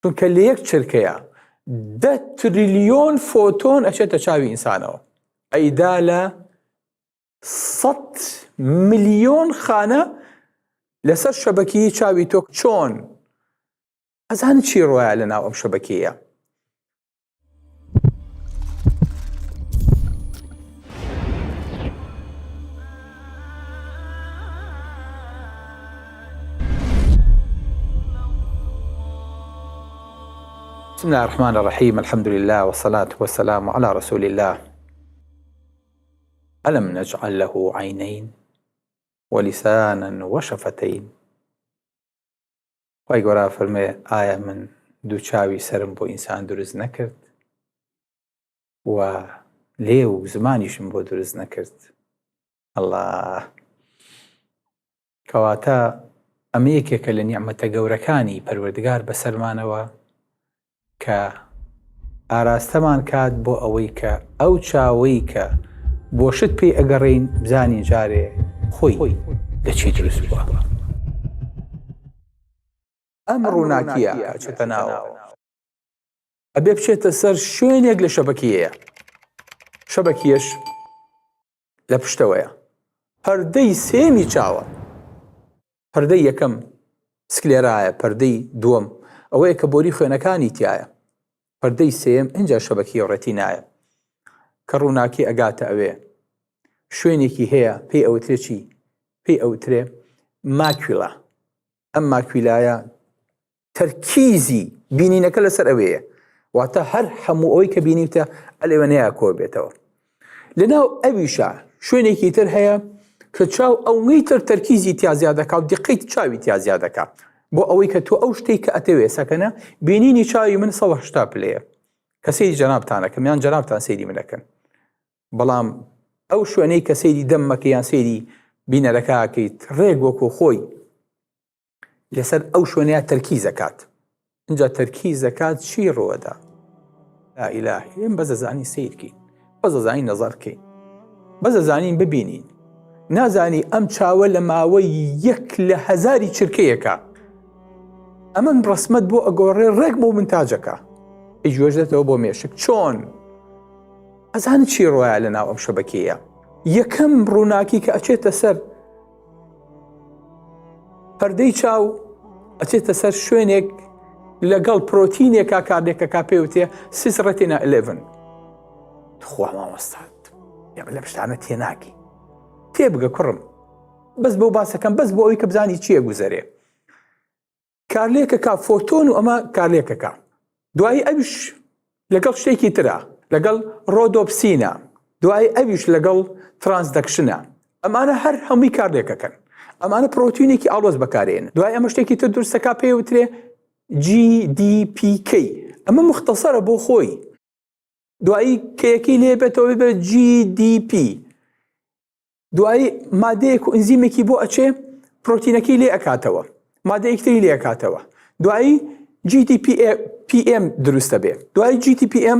چونکە لە یەک چرکەیە 10 تریلیۆن فۆتۆن ئەچێتە چاوی ئینسانەوە، ئەیدا لە 100 ملیۆن خانە لەسەر شەبەکەی چاوی تۆ چۆن ئەزانن چی ڕۆیە لەناو ئەم شەبەکەیە. بسم الله الرحمن الرحيم، الحمد لله والصلاة والسلام على رسول الله. ألم نجعل له عينين ولسانا وشفتين. وای گەورە فەرمێ ئایا من دوو چاوی سرم بۆ ئینسان دروست نەکرد و لێ و زمانیشم بۆ دروست نەکرد؟ الله، کەواتە ئەمە یەکێکە لە نیعمەتە گەورەکانی پەروەردگار بەسەرمانەوە کە ئاراستەمان کات بۆ ئەوەی کە ئەو چاوەی کە بۆ شت پێی ئەگەڕین بزانین جارێ خۆی لە چی دروست بووە. ئەم ڕووناکیە چێتە ناوە ئەبێ بچێتە سەر شوێنێک لە شەبەکیەیە. شەبەکیەش لە پشتەوەیە، پەردەی سێمی چاوە. پەردەی یەکەم سکلێرایە، پەردەی دووەم ئەوەیە کە بۆری خوێنەکانی تایە، پەردەی سێم ئینجا شەبەکی ڕەتینایە کە ڕووناکی ئەگاتە ئەوێ. شوێنێکی هەیە پێی ئەوترێ چی؟ پێی ئەوترێ ماکویلا. ئەم ماکویلایە تەرکیزی بینینەکە لەسەر ئەوەیە، واتە هەر هەموو ئەوەی کە بینیتە ئەلێوەنەیە کۆ بێتەوە. لەناو ئەویشە شوێنێکی تر هەیە کە چاو ئەوەی تر تەرکیزی تیا زیادەکە و دیقەی چاوی تیا زیادەکە بۆ ئەوەی کە تۆ ئەو شتێک کە ئەتەوێ سەکەنە بینینی چاوی من 180 پلەیە کە سەیری جەنابتانەکەم یان جەنابتان سەیری منەکەن، بەڵام ئەو شوێنەی کە سەیری دەممەکە یان سەیری بینەرەکەکەیت ڕێک وەکو خۆی لەسەر ئەو شوێنەیە تەرکیز دەکات. اینجا تەرکیز دەکات چی ڕۆدا؟ لا ئیلاهی، ئێمە بەس دەزانین سیرکەین، بەس دەزانین نەزەرکەین، بەس دەزانین ببینین، نازانی ئەم چاوە لە ماوەی 1 لە 1000 چرکەیەکە ئەمە ڕسمەت بۆ ئەگۆڕێ ڕێک بۆ منتاجەکە ئەیگوێژێتەوە بۆ مێشک. چۆن ئەزانن چی ڕۆیە لەناو ئەم شەبەکەیە؟ یەکەم ڕووناکی کە ئەچێتە سەر پەردەی چاو ئەچێتە سەر شوێنێک لەگەڵ پرۆتینێکا کارێکەکە پێوتێ سیسڕەتێنە 11. خوا مامۆستات لە پشتانە تێناکی تێبگە کوڕم، بەس بۆ باسەکەم، بەس بۆ ئەوی کە بزانی چییە گوزەرێ. کارلێکەکە فۆتۆن و ئەمە کارلێکەکە، دوایی ئەویش لەگەڵ شتێکی ترە، لەگەڵ ڕۆدۆپسینە، دوایی ئەویش لەگەڵ ترانسدەکشنە. ئەمانە هەر هەمووی کارلێکەکەن، ئەمانە پرۆتینێکی ئاڵۆز بەکارێن. دوای ئەمە شتێکی تر دروستەکە پێوترێ GDPK، ئەمە مختصرە بۆ خۆی. دوایی کەیەکی لێ بێتەوە بێت GDP، دوایی مادەیەک و ئەنزیمێکی بۆ ئەچێ پرۆتینەکەی لێ ئەکاتەوە، مادەیەکتری لێ ئەکاتەوە، دوایی GTPM دروستە بێ. دوایی GTPM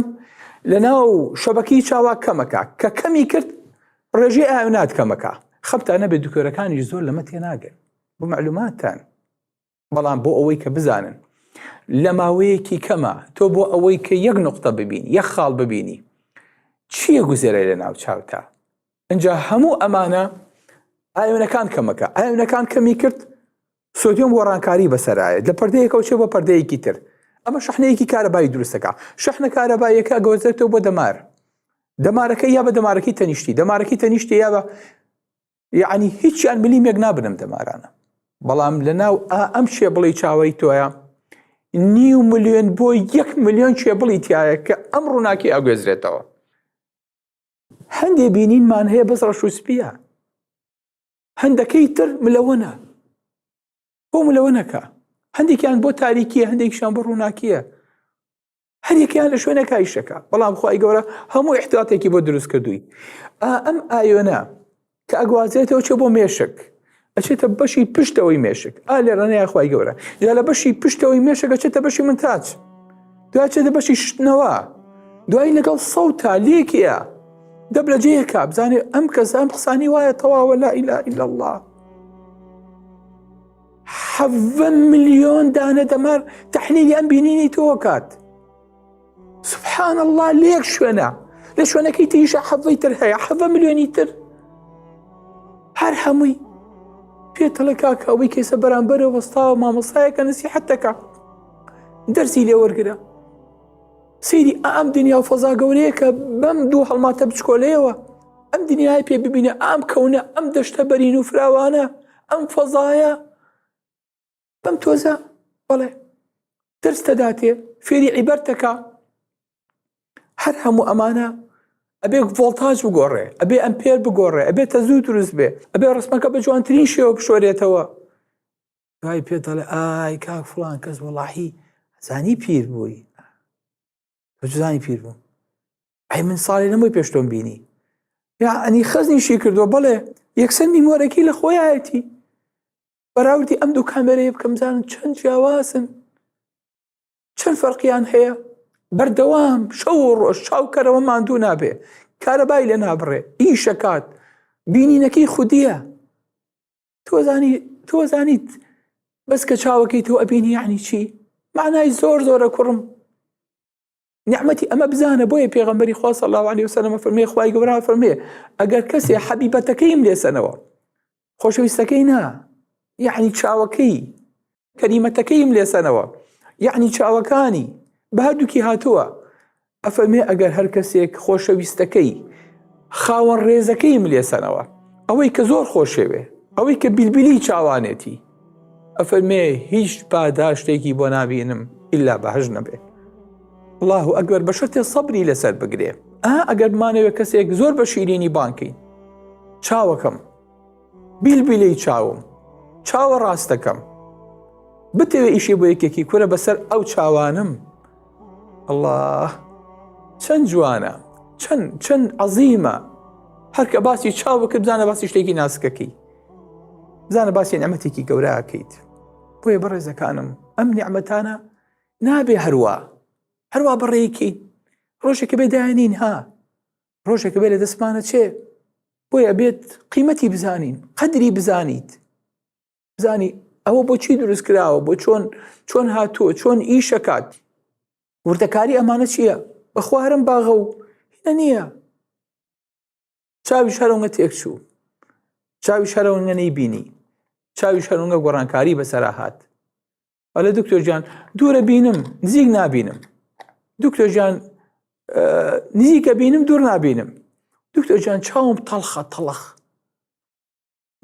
لەناو شەبەکەی چاوا کەمەکە، کە کەمی کرد ڕێژەی ئاوێنات کەمەکە. خەبتانە بێ دوکۆرەکانی زۆر لەمە تێناگەن بۆ معلوماتان، بەڵام بۆ ئەوەی کە بزانن لە ماوەیەکی کەمە تۆ بۆ ئەوەی کە 1 نقطە ببینی، 1 خاڵ ببینی چییە گوزێرە لە ناو چاوتا. اینجا هەموو ئەمانە ئاوێنەکان کەمەکە، ئاوێنەکان کەمی کرد سۆدیۆم وەڕانکاری بەسەرایە لە پەردەیەکەوە چێ بۆ پەردەیەکی تر. ئەمە شەحنەیەکی کارەبایی دروستەکە. شەحنە کارەباییەکە گەوزێتەوە بۆ دەمار، دەمارەکە یا بە دەمارەکەی تەنیشتی، دەمارەکەی تەنیشتی یا بە یعنی هیچیان ملیمێک نابنم دەمارانە. بەڵام لەناو ئەم شێبڵی چاوەی تۆیە 9 ملیۆن بۆ 1 ملیۆن شێبڵی تایە کە ئەم ڕووناکی ئەگوێزرێتەوە. هەندێ بینینمان هەیە بەس ڕەش و سپیە، هەندەکەی تر ملەوەنە، بۆ ملەوەنەکە، هەندێکیان بۆ تاریکیە، هەندێکیشان بۆ ڕووناکیە، هەریەکیان لە شوێنەکە ئیشەکە. بەڵام خوای گەورە هەموو احتیاطێکی بۆ دروست کردووی. ئەم ئاوێنە کە ئەگوازێتەوە چێ بۆ مێشک، ئەچێتە بەشی پشتەوەی مێشک. لێرەنەیە خوای گەورە جا لە بەشی پشتەوەی مێشک ئەچێتە بەشی منتاج، دوای چێتە بەشی شتنەوە، دوای لەگەڵ سەوتا لێکیە دەبلەجەیەکە بزانێ ئەم کەس ئەم قسانی وایە تەواوە لا ئیلاهە ئیلا الله. حەڤە ملیۆن دانە دەمار تەحلیلی ئەم بینینی تۆکات. سبحان الله لێک شوێنە لە شوێنەکەی تریشە حەڤەی تر هەیە، 7 ملیۆنی تر هەر هەمووی پێتەڵێ کاکە ئەوەی کێسە بەرامبەرە وەستاوە مامۆستایەکە نسیحەت دەکا، دەرسی لێ وەرگرە. سەیری ئەم دنیا و فەزا گەورەیە کە بەم دوو هەڵماتە بچکۆلەیەوە ئەم دنیای پێ ببینە، ئەم کەونە، ئەم دەشتە بەرین و فراوانە، ئەم فەزایە بەم تۆزە بەڵێ دەرس دەداتێ، فێری عیبەرتەکە. هەر هەموو ئەمانە ئەبێ ڤۆڵتاژ بگۆڕێ، ئەبێ ئەمپێر بگۆڕێ، ئەبێ تەزوو دروست بێ، ئەبێ ڕسمەکە بە جوانترین شێوە بشۆرێتەوە. دوای پێ دەڵێ ئای کاک فڵان کەس وەڵاهی زانی پیر بووی، زانی پیر بووم، ئەی من ساڵی نەمووی پێش تۆم بینی، یعنی خەزنیشی کردووە. بەڵێ یەکسەر میمۆرەکی لە خۆیایەتی بەراوردی ئەم دوو کامێرەیە بکەم زانم چەند جیاوازن، چەند فەرقیان هەیە. بەردەوام شەو و ڕۆژ چاوکەرەوە ماندوو نابێ، کارەبای لێ نابڕێ، ئیشەکات، بینینەکەی خودیە. تۆ زانیت بەس کە چاوەکەی تۆ ئەبینی یعنی چی؟ معنای زۆر زۆرە کوڕم. نیعمەتی ئەمە بزانە. بۆیە پێغەمبەری خوا صلی الله علیه وسلم فەرمێ، خوای گەورە فەرمێ ئەگەر کەسێ حەبیبەتەکەیم لێسەنەوە، خۆشەویستەکەی نا، یعنی چاوەکەی، کەریمەتەکەیم لێسەنەوە، یعنی چاوەکانی بە هەردووکی هاتووە. ئەفەرمێ ئەگەر هەر کەسێک خۆشەویستەکەی خاوەن ڕێزەکەیم لێسەنەوە، ئەوەی کە زۆر خۆشەوێ، ئەوەی کە بیلبیلی چاوانێتی، ئەفەرمێ هیچ پاداشتێکی بۆ نابینم ئیلا بەهەژ نەبێ. الله ئەکبەر، بە شەرتێ سەبری لەسەر بگرێ. ئەگەر بمانەوێت کەسێک زۆر بە شیرینی بانکەین، چاوەکەم، بیلبیلەی چاوم، چاوە ڕاستەکەم، بتەوێ ئیشی بۆ یەکێکی کورە بەسەر ئەو چاوانم. الله چەند جوانە، چەند عەزیمە. هەر کە باسی چاو بکرد بزانە باسی شتێکی ناسکەکەی، بزانە باسی نیعمەتێکی گەورەکەیت. بۆیە بەڕێزەکانم ئەم نیعمەتانە نابێ هەروە بەڕێیەکەین. ڕۆژێکە بێ داهێنین، ڕۆژێکە بێ لە دەستمانە چێ. بۆیە بێت قیمەتی بزانین، قەدری بزانیت، بزانی ئەوە بۆ چی دروست کراوە، بۆ چۆن هاتووە، چۆن ئیشەکات. وردەکاری ئەمانە چییە؟ بەخوارم باغە و هینە نییە. چاوی شەرەوەنگە تێک چوو، چاوی شەرەوەنگە نەیبینی، چاوی شەرەوەنگە گۆڕانکاری بەسەرا هات. ئەلە دکتۆر جان دوورە بینم نزیک نابینم، دکتۆر جان نزیکە بینم دوور نابینم، دکتۆر جان چاوم تەڵخە تەڵخ،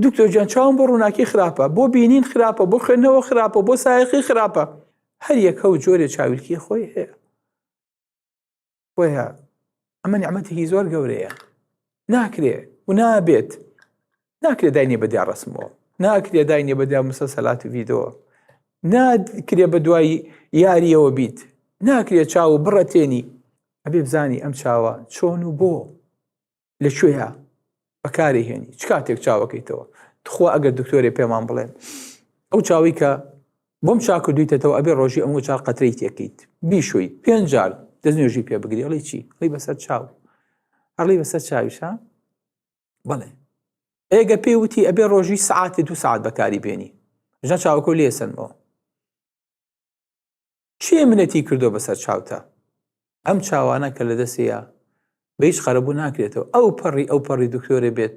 دکتۆر جان چاوم بۆ ڕووناکی خراپە، بۆ بینین خراپە، بۆ خوێندنەوە خراپە، بۆ سایقی خراپە. هەر یەکە و جۆرێ چاویلکی خۆی هەیە. بۆیە ئەمە نیعمەتێکی زۆر گەورەیە، ناکرێ و ناکرێ داینێ بەدیا ڕسمەوە، ناکرێ داینێ بەدیا مسەلسەلات و ڤیدۆوە، ناکرێ بە دوای یاریەوە بیت، ناکرێ چاو بڕەتێنی. ئەبێ بزانی ئەم چاوە چۆن و بۆ لەکوێیە بەکاری هێنی، چ کاتێک چاوەکەیتەوە. تخوا ئەگەر دکتۆرێ پێمان بڵێن ئەو چاوی کە بۆم چاکە دویتەوە ئەبێ ڕۆژی ئەمە چار قەترەی تێکیت، بیشوی 5 جار دەستنوێژی پێ بگری. ئەڵێ چی؟ ئەڵێ بەسەر چاو، ئەڵێ بەسەر چاویشە؟ بەڵێ. ئێگە پێی وتی ئەبێ ڕۆژی سعاتی 2 سعات بەکاری بێنی، ژە چاوەکە لێسەنەوە. چێ منەتی کردو بەسەر چاوتە؟ ئەم چاوانە کە لە دەستەیە بە هیچ خەرەبوو ناکرێتەوە. ئەو پەڕی دکتۆرە بێت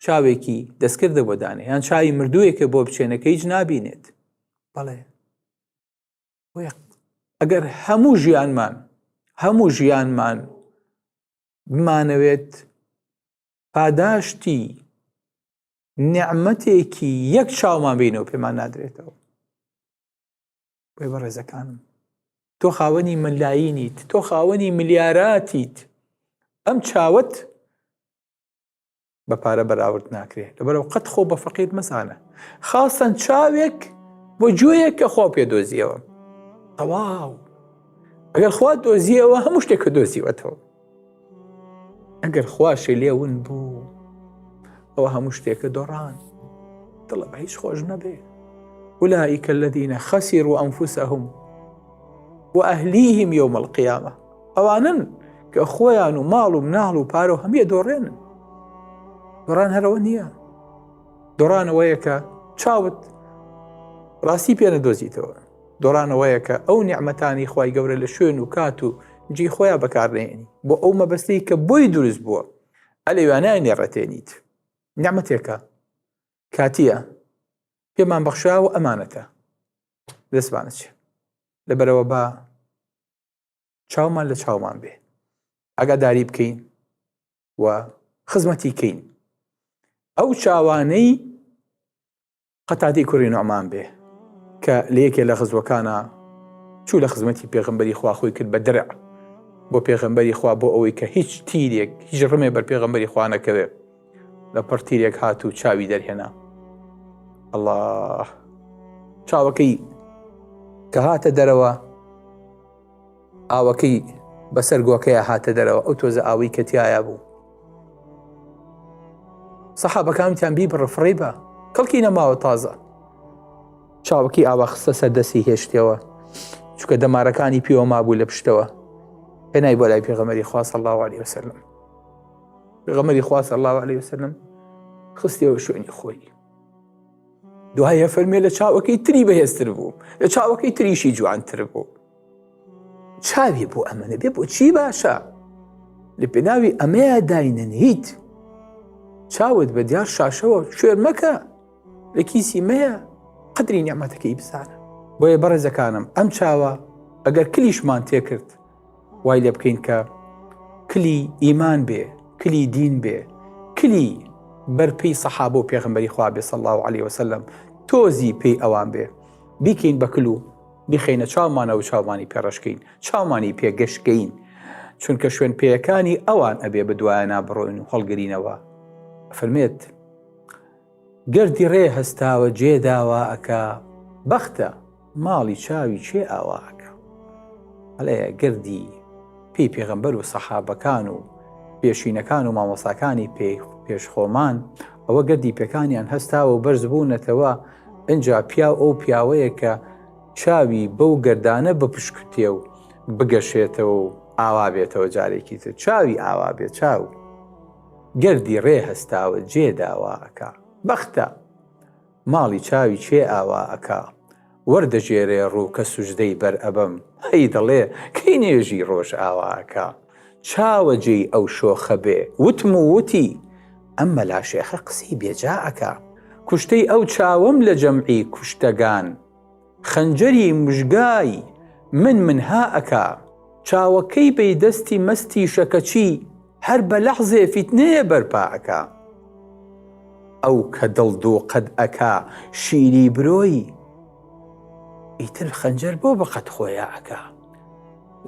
چاوێکی دەستکردە بۆ دانێ، یان چاوی مردوویەکە بۆ بچێنەکە هیچ نابینێت. بەڵێ ئەگەر هەموو ژیانمان بمانەوێت پاداشتی نیعمەتێکی یەک چاومان بینەوە پێمان نادرێتەوە. بۆی بەڕێزەکانم تۆ خاوەنی ملایینیت، تۆ خاوەنی ملیاراتیت، ئەم چاوت بە پارە بەراورد ناکرێت. لەبەرەوە قەت خۆ بە فەقیر مەزانە، خاستن چاوێک بۆ گوێیەک کە خۆ پێ دۆزیەوە. تەواو ئەگەر خوا دۆزیەوە هەموو شتێک کە دۆزیوەتەوە. ئەگەر خواشی لێون بوو ئەوە هەموو شتێکە دۆڕان، دڵە بە هیچ خۆش نەبێ. أولئك الذين خسروا أنفسهم وأهليهم يوم القيامة. ئەوانن کە خۆیان و ماڵ و مناڵ و پارە و هەمیە دۆڕێنن. دۆڕان هەرەوە نییە، دۆڕانەوەیە کە چاوت ڕاستی پێ نەدۆزیتەوە. دۆڕانەوەیە کە ئەو نیعمەتانی خوای گەورە لە شوێن و کات و جێی خۆیان بەکارنێنی بۆ ئەو مەبەستەی کە بۆی دروست بووە ئەلێوانای نێڕەتێنیت. نیعمەتێکە کاتیە پێمان بەخشاوە ئەمانەتە دەستمانە چێ لەبەرەوە بە چاومان لە چاومان بێ ئاگاداری بکەین و خزمەتی کەین. ئەو چاوانەی قەتادەی کوڕی نوعمان بێ کە لە یەکێ لە غەزوەکانە چوو لە خزمەتی پێغەمبەری خوا خۆی کرد بە دەرع بۆ پێغەمبەری خوا بۆ ئەوەی کە هیچ تیرێک هیچ ڕمێ بەر پێغەمبەری خوا نەکەوێ لە پڕ تیرێک هات و چاوی دەرهێنا. الله چاوەکەی کە هاتە دەرەوە ئاوەکەی بەسەر گۆکەیە هاتە دەرەوە ئەو تۆزە ئاوی کە تایە بوو. سەحابەکانتیان بیبڕە فڕێ بە کەڵکی نەماوە تازە چاوەکەی ئاوا خستە سەر دەستی هێشتەوە چونکە دەمارەکانی پێوە مابوو لە پشتەوە هێنای بۆ لای پێغەمبەری خوا صلی الله علیه وسلم. پێغەمبەری خوا صلی الله علیه وسلم خستیەوە شوێنی خۆی. دوایە فەرمێ لە چاوەکەی تری بەهێزتر بوو لە چاوەکەی تریشی جوانتر بوو. چاوی بۆ ئەمەنە بێ بۆ چی باشە لە پێناوی ئەمەیە داینەنهیت چاوت بە دیار شاشەوە شوێر مەکە لە کیسی مەیە قەدری نیعمەتەکەی بزانە. بۆیە بەڕێزەکانم ئەم چاوە ئەگەر کلیشمان تێکرد وای لێ بکەین کە کلی ئیمان بێ کلی دین بێ کلی بەرپەی سەحابە و پێغەمبەری خوا بێ صلی الله علیه وسلم تۆزی پێی ئەوان بێ بیکەین بە کلو بیخەینە چاومانە و چاومانی پێڕەشکەین چاومانی پێگەشتکەین چونکە شوێن پێیەکانی ئەوان ئەبێ بەدوایە نابڕۆین و هەڵگرینەوە. فەرمێت گەردی ڕێ هەستاوە جێداوە ئەکا بەختە ماڵی چاوی چێ ئاوا ئەکا. هەڵەیە گردی پێی پێغەمبەر و سەحابەکان و پێشینەکان و مامۆساکانی پێشخۆمان ئەوە گەردی پێکانیان هەستاوە و بەرز بوونەتەوە ئەنجا پیاو ئەو پیاوەیە کە چاوی بەو گەردانە بپشکتێ و بگەشێتەوە و ئاوا بێتەوە جارێکی تر چاوی ئاوا بێت چاو گەردی ڕێ هەستاوە جێداوا ئەکا بەختە ماڵی چاوی چێ ئاوا ئەکا وەردەژێرێ ڕوو کە سوژدەی بەر ئەبەم هەی دەڵێ کەی نێژی ڕۆژ ئاوا ئەکا چاوە جێی ئەو شۆخە بێ وتم و وتی ئەمە لا شێخە قسەی بێجا ئەکا کوشتەی ئەو چاوم لە جەمعی کوشتەگان خەنجەری مژگای منها ئەکا چاوەکەی بەی دەستی مەستی شەکەچی هەر بە لەحزێ فیتنەیە بەرپا ئەکا ئەو کە دڵدۆ قەد ئەکا شیری برۆی ئیتر خەنجەر بۆ بەقەت خۆیە ئەکا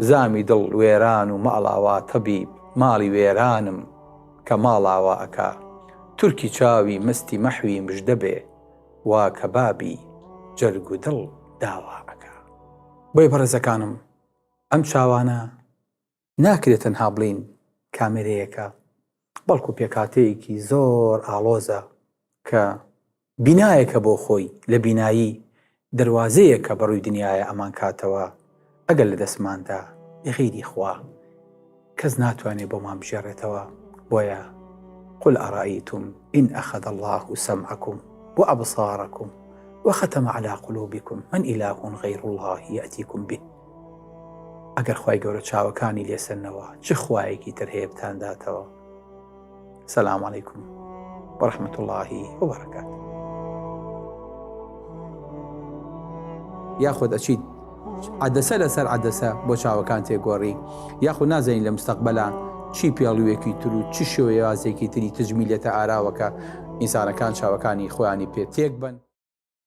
زامی دڵ وێران و ماڵاوا تەبیب ماڵی وێرانم کە ماڵاوا ئەکا تورکی چاوی مستی مەحوی مژدە بێ وا کە بابی جەرگ و دڵ داوا ئەکا. بۆی بەڕێزەکانم ئەم چاوانە ناکرێت تەنها بڵین کامێرەیەکە بەڵکو پێکاتەیەکی زۆر ئاڵۆزە کە بینایەکە بۆ خۆی لە بینایی دەواازەیە کە بەڕووی دنیاە ئەمان کاتەوە ئەگەر لە دەستماندا بغیری خوا کەس ناتوانێت بۆمان بژێڕێتەوە. بۆیە قل أرأيتم إن أخذ الله سمعكم وأبصاركم وختم على قلوبكم من إله غير الله يأتيكم به. ئەگەر خوای گەورە چاوەکانی لێسەرنەوە چ خوایەکی تر هەیە بتانداتەوە. سەلام عەلەیکم وەرەحمەتوڵڵاهی وبەرەکاتوه. یاخود ئەچیت عەدەسە لەسەر عەدەسە بۆ چاوەکان تێگۆڕی یاخود نازانین لە مستەقبەلان چی پیاڵوویەکی تر و چی شێوەیازێکی تری تجمیلێتە ئاراوەکە ئینسانەکان چاوەکانی خۆیانی پێ تێک بن.